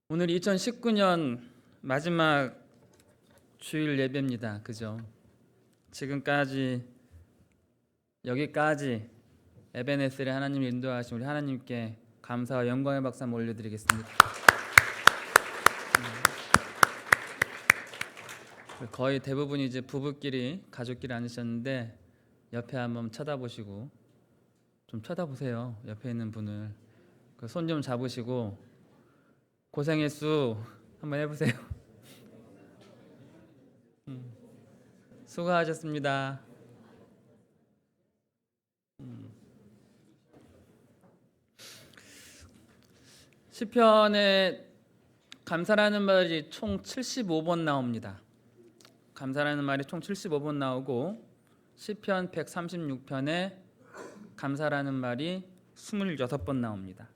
오늘 2019년 마지막 주일 예배입니다. 그죠? 지금까지 여기까지 에베네셀의 하나님 인도하신 우리 하나님께 감사와 영광의 박수 한번 올려드리겠습니다. 거의 대부분이 이제 부부끼리 가족끼리 앉으셨는데 옆에 한번 쳐다보시고 좀 쳐다보세요. 옆에 있는 분을 손 좀 잡으시고 고생했수 한번 해보세요. 수고하셨습니다. 시편에 감사라는 말이 총 75번 나옵니다. 감사라는 말이 총 75번 나오고 시편 136편에 감사라는 말이 26번 나옵니다.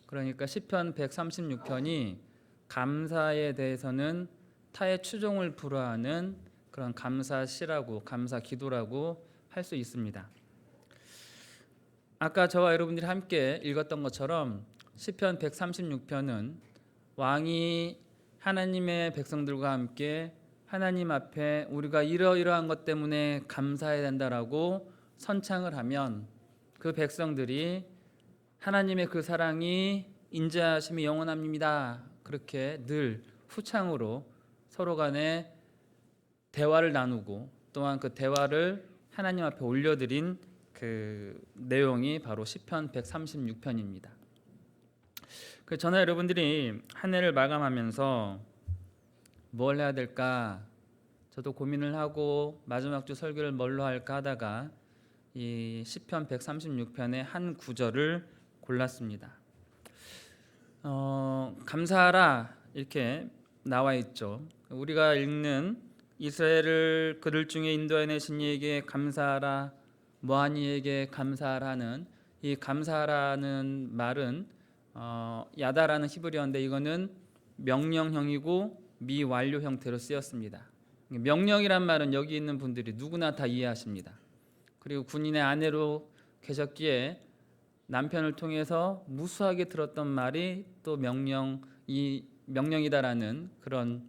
그러니까 시편 136편이 감사에 대해서는 타의 추종을 불허하는 그런 감사시라고 감사기도라고 할 수 있습니다. 아까 저와 여러분들이 함께 읽었던 것처럼 시편 136편은 왕이 하나님의 백성들과 함께 하나님 앞에 우리가 이러이러한 것 때문에 감사해야 된다라고 선창을 하면 그 백성들이 하나님의 그 사랑이 인자하심이 영원합니다. 그렇게 늘 후창으로 서로 간에 대화를 나누고 또한 그 대화를 하나님 앞에 올려드린 그 내용이 바로 시편 136편입니다. 저는 여러분들이 한 해를 마감하면서 뭘 해야 될까 저도 고민을 하고 마지막 주 설교를 뭘로 할까 하다가 이 시편 136편의 한 구절을 골랐습니다. 감사하라 이렇게 나와 있죠. 우리가 읽는 이스라엘을 그들 중에 인도해내신 이에게 감사하라, 뭐한 이에게 감사하라는 이 감사하라는 말은 야다라는 히브리어인데 이거는 명령형이고 미완료 형태로 쓰였습니다. 명령이란 말은 여기 있는 분들이 누구나 다 이해하십니다. 그리고 군인의 아내로 계셨기에 남편을 통해서 무수하게 들었던 말이 또 명령이다라는 그런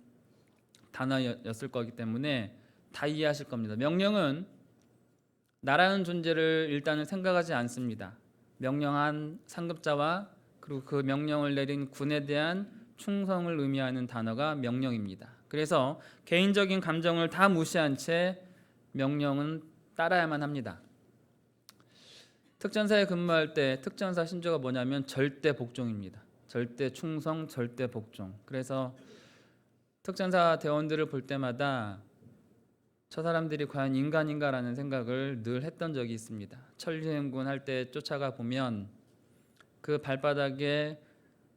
단어였을 거기 때문에 다 이해하실 겁니다. 명령은 나라는 존재를 일단은 생각하지 않습니다. 명령한 상급자와 그리고 그 명령을 내린 군에 대한 충성을 의미하는 단어가 명령입니다. 그래서 개인적인 감정을 다 무시한 채 명령은 따라야만 합니다. 특전사에 근무할 때 특전사 신조가 뭐냐면 절대 복종입니다. 절대 충성, 절대 복종. 그래서 특전사 대원들을 볼 때마다 저 사람들이 과연 인간인가라는 생각을 늘 했던 적이 있습니다. 천리행군 할 때 쫓아가 보면 그 발바닥에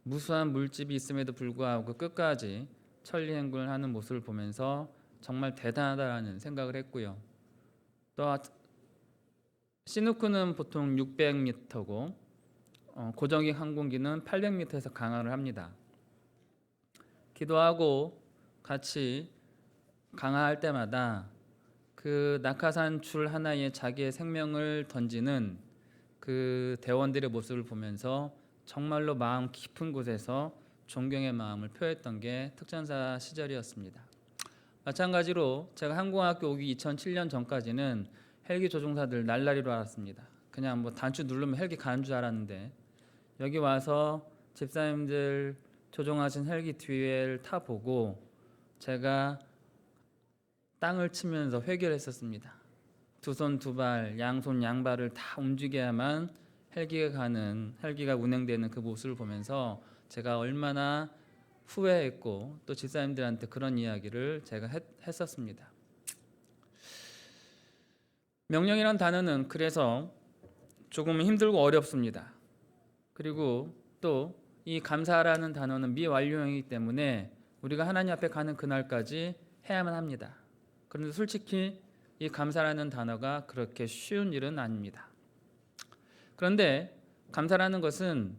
무수한 물집이 있음에도 불구하고 끝까지 천리행군을 하는 모습을 보면서 정말 대단하다라는 생각을 했고요. 또 시누크는 보통 600m고 고정익 항공기는 800m에서 강화를 합니다. 기도하고 같이 강화할 때마다 그 낙하산 줄 하나에 자기의 생명을 던지는 그 대원들의 모습을 보면서 정말로 마음 깊은 곳에서 존경의 마음을 표했던 게 특전사 시절이었습니다. 마찬가지로 제가 항공학교 오기 2007년 전까지는 헬기 조종사들 날라리로 알았습니다. 그냥 뭐 단추 누르면 헬기 가는 줄 알았는데 여기 와서 집사님들 조종하신 헬기 뒤를 타보고 제가 땅을 치면서 회개를 했었습니다. 두 손 두 발, 양손 양발을 다 움직여야만 헬기가 운행되는 그 모습을 보면서 제가 얼마나 후회했고 또 집사님들한테 그런 이야기를 제가 했었습니다. 명령이란 단어는 그래서 조금 힘들고 어렵습니다. 그리고 또 이 감사라는 단어는 미완료형이기 때문에 우리가 하나님 앞에 가는 그날까지 해야만 합니다. 그런데 솔직히 이 감사라는 단어가 그렇게 쉬운 일은 아닙니다. 그런데 감사라는 것은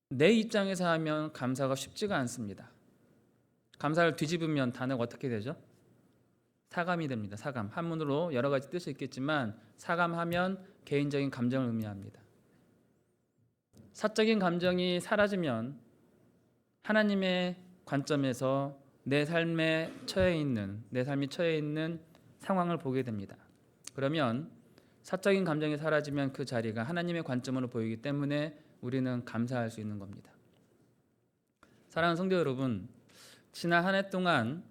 내 입장에서 하면 감사가 쉽지가 않습니다. 감사를 뒤집으면 단어가 어떻게 되죠? 사감이 됩니다. 사감. 한문으로 여러 가지 뜻이 있겠지만 사감하면 개인적인 감정을 의미합니다. 사적인 감정이 사라지면 하나님의 관점에서 내 삶이 처해 있는 상황을 보게 됩니다. 그러면 사적인 감정이 사라지면 그 자리가 하나님의 관점으로 보이기 때문에 우리는 감사할 수 있는 겁니다. 사랑하는 성도 여러분, 지난 한 해 동안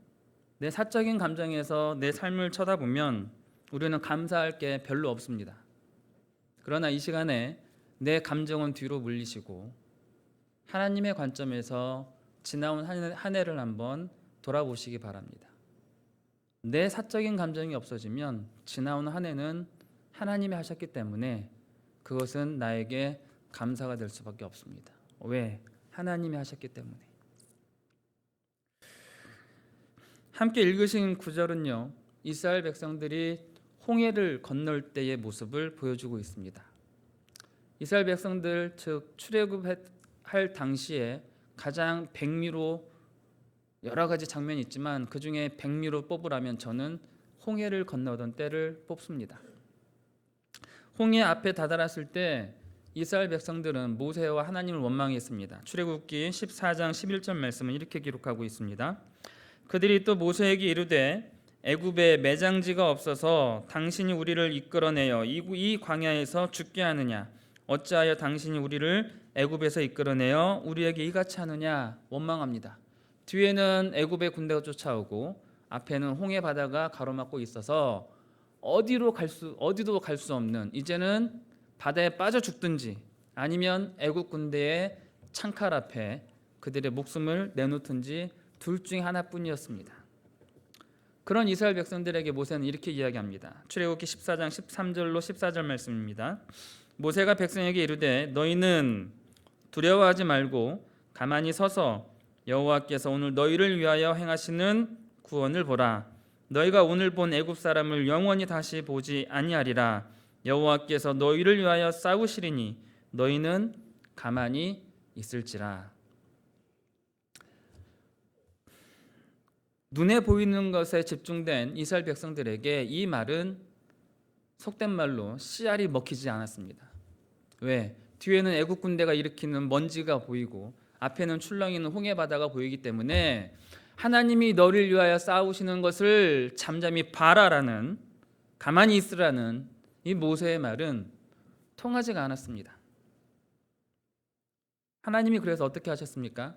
내 사적인 감정에서 내 삶을 쳐다보면 우리는 감사할 게 별로 없습니다. 그러나 이 시간에 내 감정은 뒤로 물리시고 하나님의 관점에서 지나온 한 해를 한번 돌아보시기 바랍니다. 내 사적인 감정이 없어지면 지나온 한 해는 하나님이 하셨기 때문에 그것은 나에게 감사가 될 수밖에 없습니다. 왜? 하나님이 하셨기 때문에. 함께 읽으신 구절은요, 이스라엘 백성들이 홍해를 건널 때의 모습을 보여주고 있습니다. 이스라엘 백성들, 즉 출애굽할 당시에 가장 백미로 여러 가지 장면이 있지만 그 중에 백미로 뽑으라면 저는 홍해를 건너던 때를 뽑습니다. 홍해 앞에 다다랐을 때 이스라엘 백성들은 모세와 하나님을 원망했습니다. 출애굽기 14장 11절 말씀은 이렇게 기록하고 있습니다. 그들이 또 모세에게 이르되 애굽에 매장지가 없어서 당신이 우리를 이끌어내어 이 광야에서 죽게 하느냐? 어찌하여 당신이 우리를 애굽에서 이끌어내어 우리에게 이같이 하느냐? 원망합니다. 뒤에는 애굽의 군대가 쫓아오고 앞에는 홍해 바다가 가로막고 있어서 어디도 갈 수 없는, 이제는 바다에 빠져 죽든지 아니면 애굽 군대의 창칼 앞에 그들의 목숨을 내놓든지 둘 중 하나뿐이었습니다. 그런 이스라엘 백성들에게 모세는 이렇게 이야기합니다. 출애굽기 14장 13절로 14절 말씀입니다. 모세가 백성에게 이르되 너희는 두려워하지 말고 가만히 서서 여호와께서 오늘 너희를 위하여 행하시는 구원을 보라. 너희가 오늘 본 애굽 사람을 영원히 다시 보지 아니하리라. 여호와께서 너희를 위하여 싸우시리니 너희는 가만히 있을지라. 눈에 보이는 것에 집중된 이스라엘 백성들에게 이 말은 속된 말로 씨알이 먹히지 않았습니다. 왜? 뒤에는 애국 군대가 일으키는 먼지가 보이고 앞에는 출렁이는 홍해 바다가 보이기 때문에 하나님이 너를 위하여 싸우시는 것을 잠잠히 봐라라는, 가만히 있으라는 이 모세의 말은 통하지가 않았습니다. 하나님이 그래서 어떻게 하셨습니까?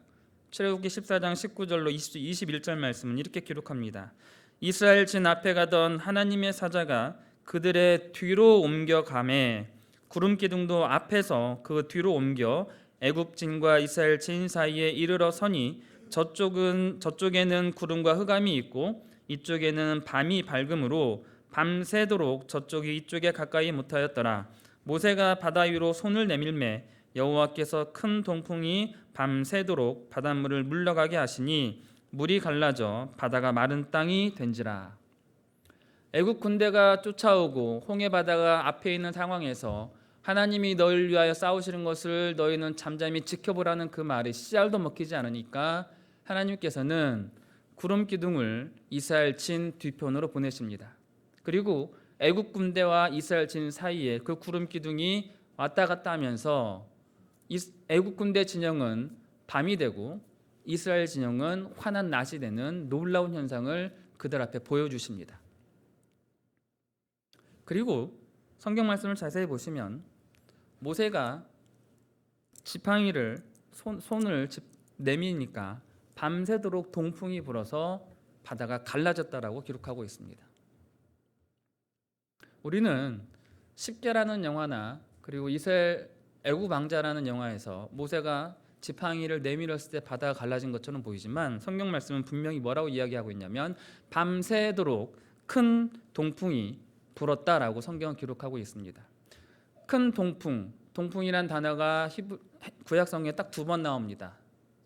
출애굽기 14장 19절로 21절 말씀은 이렇게 기록합니다. 이스라엘 진 앞에 가던 하나님의 사자가 그들의 뒤로 옮겨가매 구름 기둥도 앞에서 그 뒤로 옮겨 애굽 진과 이스라엘 진 사이에 이르러 서니 저쪽에는 구름과 흑암이 있고 이쪽에는 밤이 밝음으로 밤새도록 저쪽이 이쪽에 가까이 못하였더라. 모세가 바다 위로 손을 내밀매 여호와께서 큰 동풍이 밤새도록 바닷물을 물러가게 하시니 물이 갈라져 바다가 마른 땅이 된지라. 애국 군대가 쫓아오고 홍해 바다가 앞에 있는 상황에서 하나님이 너희를 위하여 싸우시는 것을 너희는 잠잠히 지켜보라는 그 말에 씨알도 먹히지 않으니까 하나님께서는 구름 기둥을 이스라엘 진 뒤편으로 보내십니다. 그리고 애국 군대와 이스라엘 진 사이에 그 구름 기둥이 왔다 갔다 하면서 애국 군대 진영은 밤이 되고 이스라엘 진영은 환한 낮이 되는 놀라운 현상을 그들 앞에 보여주십니다. 그리고 성경 말씀을 자세히 보시면 모세가 지팡이를 손을 내미니까 밤새도록 동풍이 불어서 바다가 갈라졌다라고 기록하고 있습니다. 우리는 십계라는 영화나 그리고 이스라엘 애굽 왕자라는 영화에서 모세가 지팡이를 내밀었을 때 바다가 갈라진 것처럼 보이지만 성경 말씀은 분명히 뭐라고 이야기하고 있냐면 밤새도록 큰 동풍이 불었다라고 성경은 기록하고 있습니다. 큰 동풍이란 단어가 구약성경에 딱 2번 나옵니다.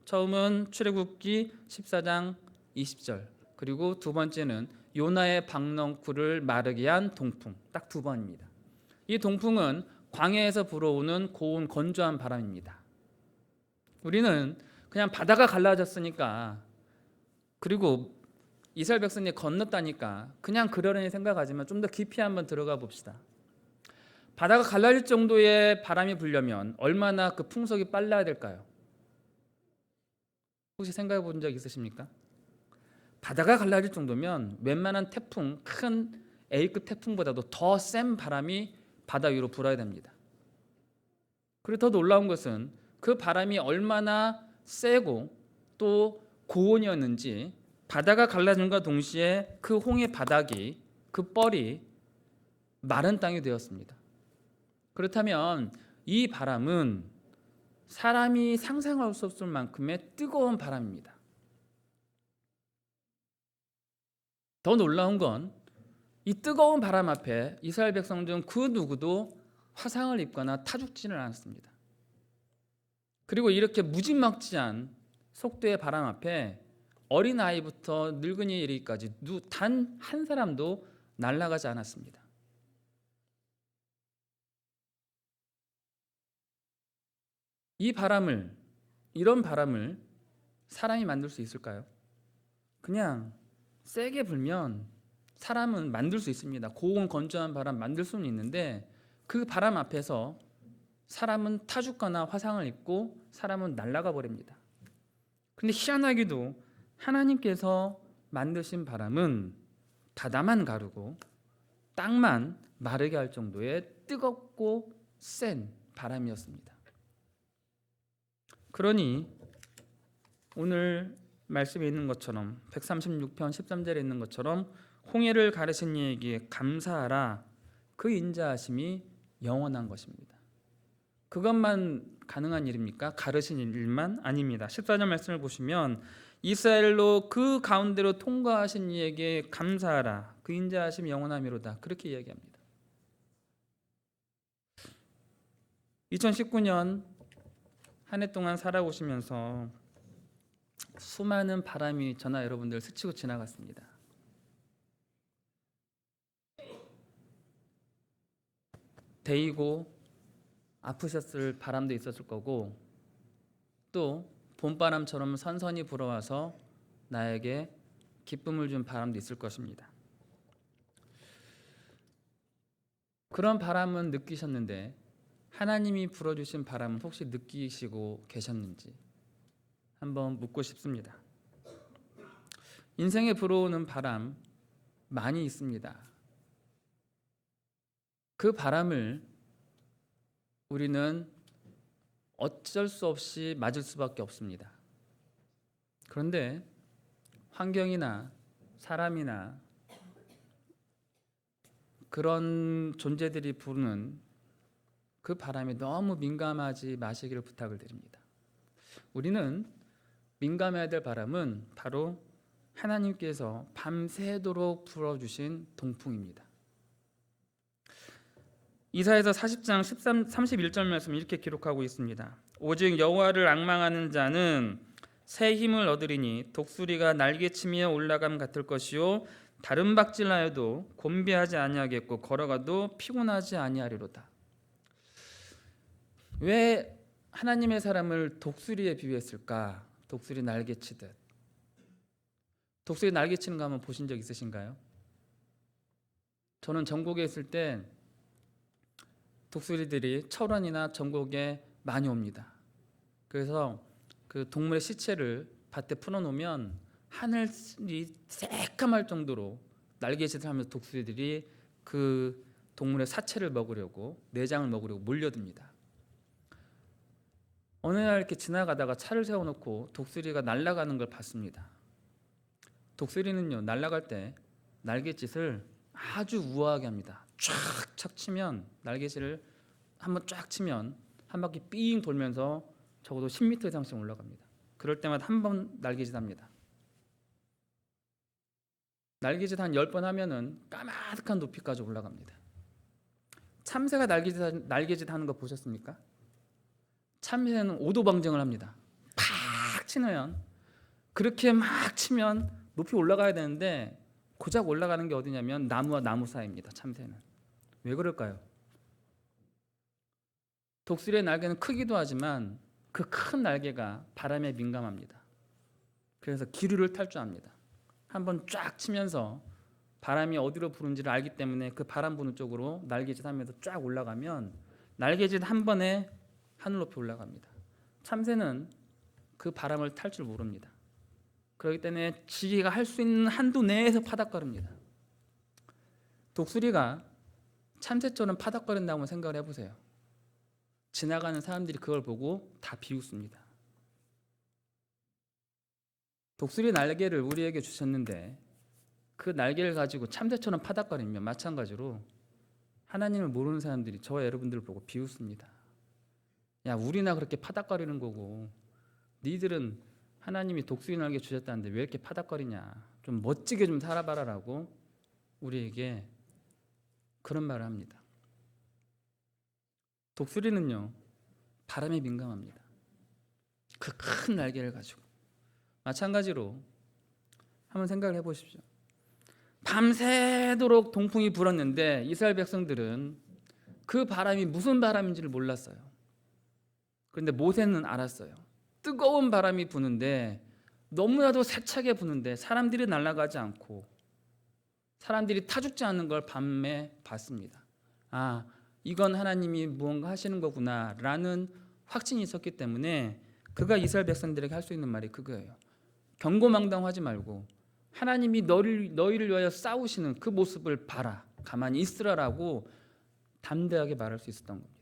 처음은 출애굽기 14장 20절, 그리고 두 번째는 요나의 박넝쿨을 마르게 한 동풍, 딱 2번입니다. 이 동풍은 광야에서 불어오는 고운 건조한 바람입니다. 우리는 그냥 바다가 갈라졌으니까, 그리고 이스라엘 백성이 건넜다니까 그냥 그러려니 생각하지만 좀 더 깊이 한번 들어가 봅시다. 바다가 갈라질 정도의 바람이 불려면 얼마나 그 풍속이 빨라야 될까요? 혹시 생각해 본 적 있으십니까? 바다가 갈라질 정도면 웬만한 태풍, 큰 A급 태풍보다도 더 센 바람이 바다 위로 불어야 됩니다. 그리고 더 놀라운 것은 그 바람이 얼마나 세고 또 고온이었는지 바다가 갈라짐과 동시에 그 홍해 바닥이, 그 뻘이 마른 땅이 되었습니다. 그렇다면 이 바람은 사람이 상상할 수 없을 만큼의 뜨거운 바람입니다. 더 놀라운 건 이 뜨거운 바람 앞에 이스라엘 백성 중 그 누구도 화상을 입거나 타죽지는 않았습니다. 그리고 이렇게 무지막지한 속도의 바람 앞에 어린아이부터 늙은이에 이르기까지 단 한 사람도 날아가지 않았습니다. 이런 바람을 사람이 만들 수 있을까요? 그냥 세게 불면 사람은 만들 수 있습니다. 고온 건조한 바람 만들 수는 있는데 그 바람 앞에서 사람은 타죽거나 화상을 입고 사람은 날아가 버립니다. 그런데 희한하게도 하나님께서 만드신 바람은 바다만 가르고 땅만 마르게 할 정도의 뜨겁고 센 바람이었습니다. 그러니 오늘 말씀에 있는 것처럼 136편 13절에 있는 것처럼 홍해를 가르신 이에게 감사하라. 그 인자하심이 영원한 것입니다. 그것만 가능한 일입니까? 가르신 일만 아닙니다. 14절 말씀을 보시면 이스라엘로 그 가운데로 통과하신 이에게 감사하라. 그 인자하심이 영원함이로다. 그렇게 이야기합니다. 2019년 한 해 동안 살아오시면서 수많은 바람이 저나 여러분들 스치고 지나갔습니다. 데이고 아프셨을 바람도 있었을 거고 또 봄바람처럼 선선히 불어와서 나에게 기쁨을 준 바람도 있을 것입니다. 그런 바람은 느끼셨는데 하나님이 불어주신 바람은 혹시 느끼시고 계셨는지 한번 묻고 싶습니다. 인생에 불어오는 바람 많이 있습니다. 그 바람을 우리는 어쩔 수 없이 맞을 수밖에 없습니다. 그런데 환경이나 사람이나 그런 존재들이 부르는 그 바람에 너무 민감하지 마시기를 부탁을 드립니다. 우리는 민감해야 될 바람은 바로 하나님께서 밤새도록 불어주신 동풍입니다. 이사야서 40장 31절 말씀 이렇게 기록하고 있습니다. 오직 여호와를 앙망하는 자는 새 힘을 얻으리니 독수리가 날개치며 올라감 같을 것이요 다른 박질하여도 곤비하지 아니하겠고 걸어가도 피곤하지 아니하리로다. 왜 하나님의 사람을 독수리에 비유했을까? 독수리 날개치듯. 독수리 날개치는 거 한번 보신 적 있으신가요? 저는 전국에 있을 때 독수리들이 철원이나 전국에 많이 옵니다. 그래서 그 동물의 시체를 밭에 풀어놓으면 하늘이 새까말 정도로 날개짓을 하면서 독수리들이 그 동물의 사체를 먹으려고, 내장을 먹으려고 몰려듭니다. 어느 날 이렇게 지나가다가 차를 세워놓고 독수리가 날아가는 걸 봤습니다. 독수리는요, 날아갈 때 날갯짓을 아주 우아하게 합니다. 쫙 치면, 날개질을 한번 쫙 치면 한 바퀴 삥 돌면서 적어도 10m 이상씩 올라갑니다. 그럴 때마다 한 번 날개짓 합니다. 날개짓 한 10번 하면은 까마득한 높이까지 올라갑니다. 참새가 날개짓 하는 거 보셨습니까? 참새는 오도방정을 합니다. 팍 치면, 그렇게 막 치면 높이 올라가야 되는데 고작 올라가는 게 어디냐면 나무와 나무 사이입니다. 참새는. 왜 그럴까요? 독수리의 날개는 크기도 하지만 그 큰 날개가 바람에 민감합니다. 그래서 기류를 탈 줄 압니다. 한번 쫙 치면서 바람이 어디로 부는지를 알기 때문에 그 바람 부는 쪽으로 날개짓 하면서 쫙 올라가면 날개짓 한 번에 하늘 높이 올라갑니다. 참새는 그 바람을 탈 줄 모릅니다. 그렇기 때문에 지가 할 수 있는 한도 내에서 파닥거립니다. 독수리가 참새처럼 파닥거린다고 생각을 해보세요. 지나가는 사람들이 그걸 보고 다 비웃습니다. 독수리 날개를 우리에게 주셨는데 그 날개를 가지고 참새처럼 파닥거리면 마찬가지로 하나님을 모르는 사람들이 저와 여러분들을 보고 비웃습니다. 야, 우리나 그렇게 파닥거리는 거고 니들은 하나님이 독수리 날개 주셨다는데 왜 이렇게 파닥거리냐, 좀 멋지게 좀 살아봐라라고 우리에게 그런 말을 합니다. 독수리는요, 바람에 민감합니다. 그 큰 날개를 가지고. 마찬가지로 한번 생각을 해보십시오. 밤새도록 동풍이 불었는데 이스라엘 백성들은 그 바람이 무슨 바람인지를 몰랐어요. 그런데 모세는 알았어요. 뜨거운 바람이 부는데 너무나도 세차게 부는데 사람들이 날아가지 않고 사람들이 타 죽지 않는 걸 밤에 봤습니다. 아, 이건 하나님이 무언가 하시는 거구나 라는 확신이 있었기 때문에 그가 이스라엘 백성들에게 할 수 있는 말이 그거예요. 경고망당하지 말고 하나님이 너희를 위하여 싸우시는 그 모습을 봐라, 가만히 있으라라고 담대하게 말할 수 있었던 겁니다.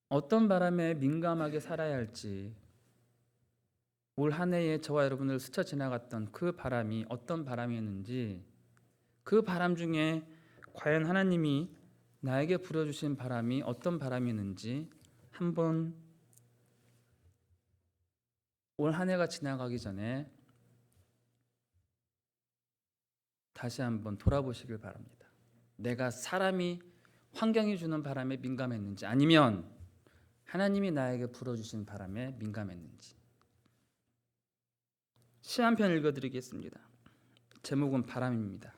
어떤 바람에 민감하게 살아야 할지, 올 한 해에 저와 여러분을 스쳐 지나갔던 그 바람이 어떤 바람이었는지, 그 바람 중에 과연 하나님이 나에게 불어주신 바람이 어떤 바람이었는지 한번 올 한 해가 지나가기 전에 다시 한번 돌아보시길 바랍니다. 내가 사람이, 환경이 주는 바람에 민감했는지 아니면 하나님이 나에게 불어주신 바람에 민감했는지. 시 한 편 읽어드리겠습니다. 제목은 바람입니다.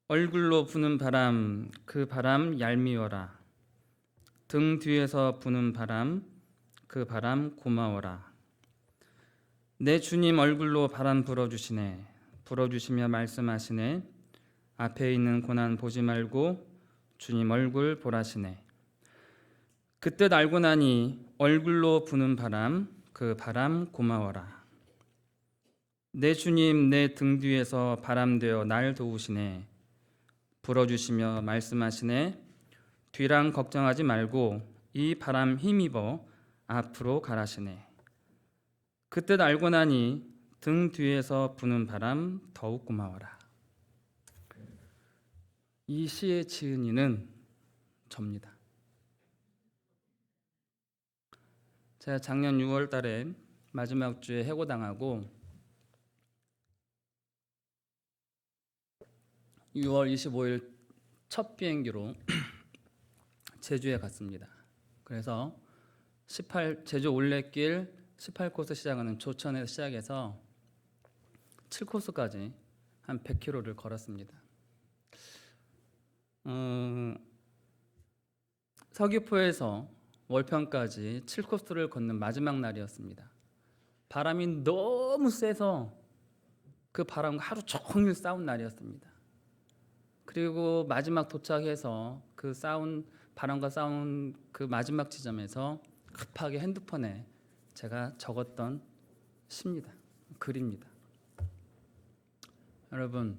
얼굴로 부는 바람, 그 바람 얄미워라. 등 뒤에서 부는 바람, 그 바람 고마워라. 내 주님 얼굴로 바람 불어주시네. 불어주시며 말씀하시네. 앞에 있는 고난 보지 말고 주님 얼굴 보라시네. 그때 알고 나니 얼굴로 부는 바람, 그 바람 고마워라. 내 주님 내 등 뒤에서 바람 되어 날 도우시네. 불어주시며 말씀하시네. 뒤랑 걱정하지 말고 이 바람 힘입어 앞으로 가라시네. 그때 알고 나니 등 뒤에서 부는 바람 더욱 고마워라. 이 시의 지은이는 접니다. 제가 작년 6월 달에 마지막 주에 해고당하고 6월 25일 첫 비행기로 제주에 갔습니다. 그래서 제주 올레길 18코스 시작하는 조천에서 시작해서 7코스까지 한 100km를 걸었습니다. 서귀포에서 월평까지 7코스를 걷는 마지막 날이었습니다. 바람이 너무 세서 그 바람과 하루 종일 싸운 날이었습니다. 그리고 마지막 도착해서 그 바람과 싸운 그 마지막 지점에서 급하게 핸드폰에 제가 적었던 시입니다. 글입니다. 여러분,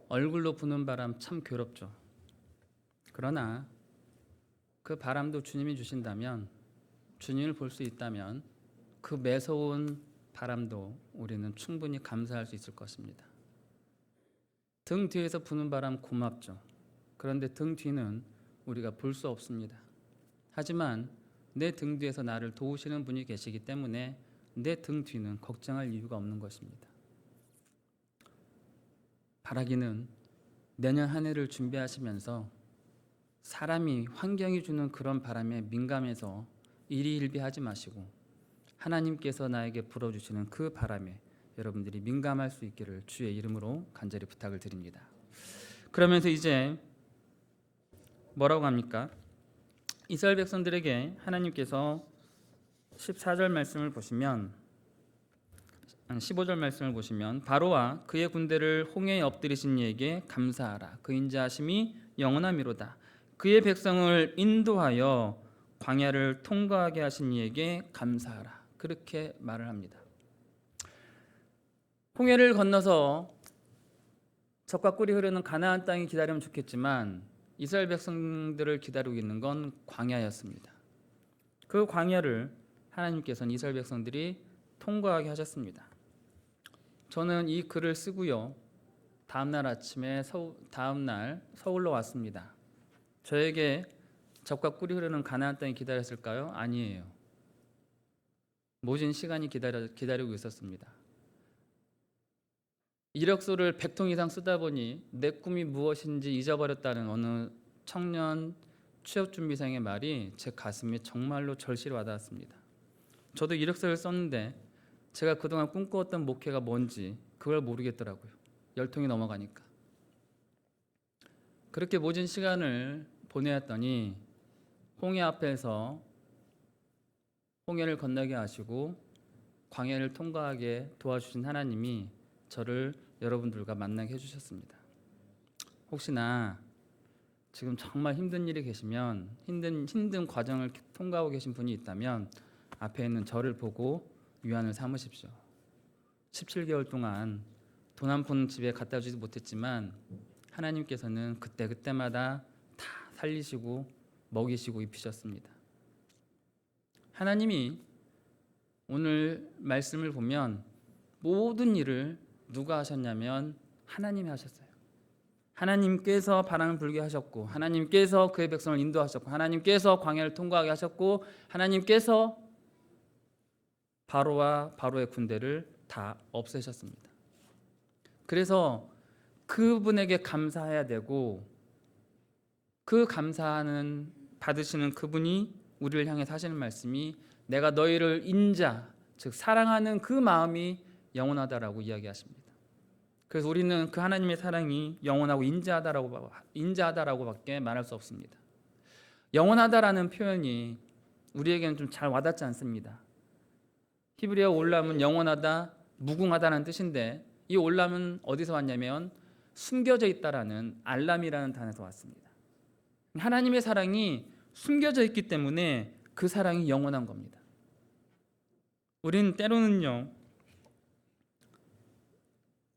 얼굴로 부는 바람 참 괴롭죠. 그러나 그 바람도 주님이 주신다면, 주님을 볼 수 있다면 그 매서운 바람도 우리는 충분히 감사할 수 있을 것입니다. 등 뒤에서 부는 바람 고맙죠. 그런데 등 뒤는 우리가 볼 수 없습니다. 하지만 내 등 뒤에서 나를 도우시는 분이 계시기 때문에 내 등 뒤는 걱정할 이유가 없는 것입니다. 바라기는 내년 한 해를 준비하시면서 사람이, 환경이 주는 그런 바람에 민감해서 일희일비하지 마시고 하나님께서 나에게 불어주시는 그 바람에 여러분들이 민감할 수 있기를 주의 이름으로 간절히 부탁을 드립니다. 그러면서 이제 뭐라고 합니까? 이스라엘 백성들에게 하나님께서 14절 말씀을 보시면, 15절 말씀을 보시면, 바로와 그의 군대를 홍해에 엎드리신 이에게 감사하라. 그 인자하심이 영원하미로다. 그의 백성을 인도하여 광야를 통과하게 하신 이에게 감사하라. 그렇게 말을 합니다. 홍해를 건너서 젖과 꿀이 흐르는 가나안 땅이 기다리면 좋겠지만 이스라엘 백성들을 기다리고 있는 건 광야였습니다. 그 광야를 하나님께서는 이스라엘 백성들이 통과하게 하셨습니다. 저는 이 글을 쓰고요. 다음날 아침에 서울로 왔습니다. 저에게 젖과 꿀이 흐르는 가나안 땅이 기다렸을까요? 아니에요. 모진 시간이 기다리고 있었습니다. 이력서를 100통 이상 쓰다 보니 내 꿈이 무엇인지 잊어버렸다는 어느 청년 취업준비생의 말이 제 가슴에 정말로 절실히 와닿았습니다. 저도 이력서를 썼는데 제가 그동안 꿈꿔왔던 목회가 뭔지 그걸 모르겠더라고요. 10통이 넘어가니까. 그렇게 모진 시간을 보내었더니 홍해 앞에서 홍해를 건너게 하시고 광야를 통과하게 도와주신 하나님이 저를 여러분들과 만나게 해주셨습니다. 혹시나 지금 정말 힘든 일이 계시면 힘든 과정을 통과하고 계신 분이 있다면 앞에 있는 저를 보고 위안을 삼으십시오. 17개월 동안 돈 한 푼 집에 갖다 주지 못했지만 하나님께서는 그때마다 다 살리시고 먹이시고 입히셨습니다. 하나님이 오늘 말씀을 보면 모든 일을 누가 하셨냐면 하나님이 하셨어요. 하나님께서 바람을 불게 하셨고, 하나님께서 그의 백성을 인도하셨고, 하나님께서 광야를 통과하게 하셨고, 하나님께서 바로와 바로의 군대를 다 없애셨습니다. 그래서 그분에게 감사해야 되고, 그 감사하는 받으시는 그분이 우리를 향해서 하시는 말씀이 내가 너희를 인자, 즉 사랑하는 그 마음이 영원하다라고 이야기하십니다. 그래서 우리는 그 하나님의 사랑이 영원하고 인자하다라고밖에 말할 수 없습니다. 영원하다라는 표현이 우리에게는 좀 잘 와닿지 않습니다. 히브리어 올람은 영원하다, 무궁하다는 뜻인데 이 올람은 어디서 왔냐면 숨겨져 있다라는 알람이라는 단어에서 왔습니다. 하나님의 사랑이 숨겨져 있기 때문에 그 사랑이 영원한 겁니다. 우리는 때로는요,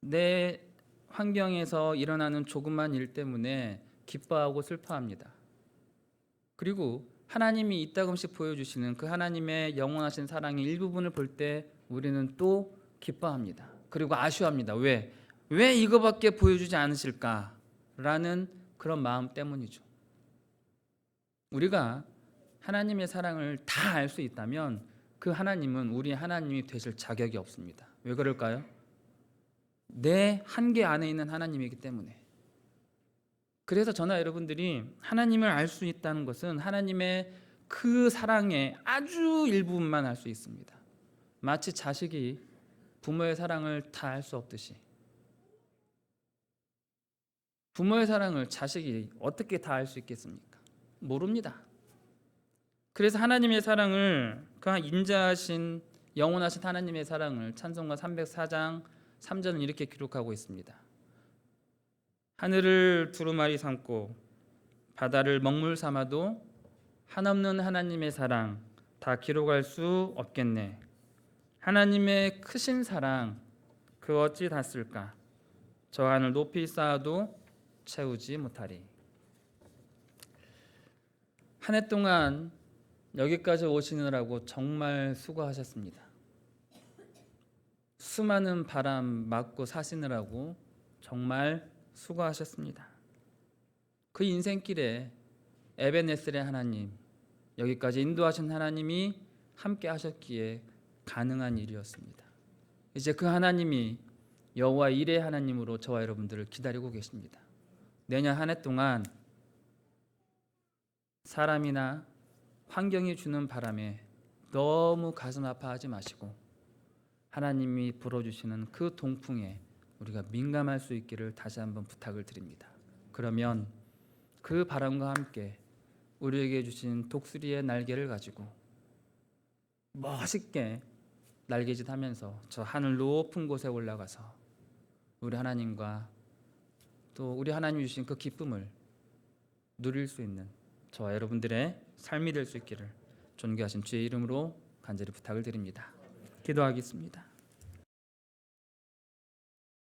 내 환경에서 일어나는 조그만 일 때문에 기뻐하고 슬퍼합니다. 그리고 하나님이 이따금씩 보여주시는 그 하나님의 영원하신 사랑의 일부분을 볼 때 우리는 또 기뻐합니다. 그리고 아쉬워합니다. 왜 이거밖에 보여주지 않으실까라는 그런 마음 때문이죠. 우리가 하나님의 사랑을 다 알 수 있다면 그 하나님은 우리 하나님이 되실 자격이 없습니다. 왜 그럴까요? 내 한계 안에 있는 하나님이기 때문에. 그래서 저나 여러분들이 하나님을 알 수 있다는 것은 하나님의 그 사랑의 아주 일부분만 알 수 있습니다. 마치 자식이 부모의 사랑을 다 알 수 없듯이 부모의 사랑을 자식이 어떻게 다 알 수 있겠습니까? 모릅니다. 그래서 하나님의 사랑을 그 인자하신 영원하신 하나님의 사랑을 찬송가 304장 3절은 이렇게 기록하고 있습니다. 하늘을 두루마리 삼고 바다를 먹물 삼아도 한없는 하나님의 사랑 다 기록할 수 없겠네. 하나님의 크신 사랑 그 어찌 닿을까? 저 하늘 높이 쌓아도 채우지 못하리. 한 해 동안 여기까지 오시느라고 정말 수고하셨습니다. 수많은 바람 맞고 사시느라고 정말 수고하셨습니다. 그 인생길에 에베네셀의 하나님, 여기까지 인도하신 하나님이 함께 하셨기에 가능한 일이었습니다. 이제 그 하나님이 여호와 일의 하나님으로 저와 여러분들을 기다리고 계십니다. 내년 한 해 동안 사람이나 환경이 주는 바람에 너무 가슴 아파하지 마시고 하나님이 불어주시는 그 동풍에 우리가 민감할 수 있기를 다시 한번 부탁을 드립니다. 그러면 그 바람과 함께 우리에게 주신 독수리의 날개를 가지고 멋있게 날개짓하면서 저 하늘 높은 곳에 올라가서 우리 하나님과 또 우리 하나님이 주신 그 기쁨을 누릴 수 있는 저와 여러분들의 삶이 될 수 있기를 존귀하신 주의 이름으로 간절히 부탁을 드립니다. 기도하겠습니다.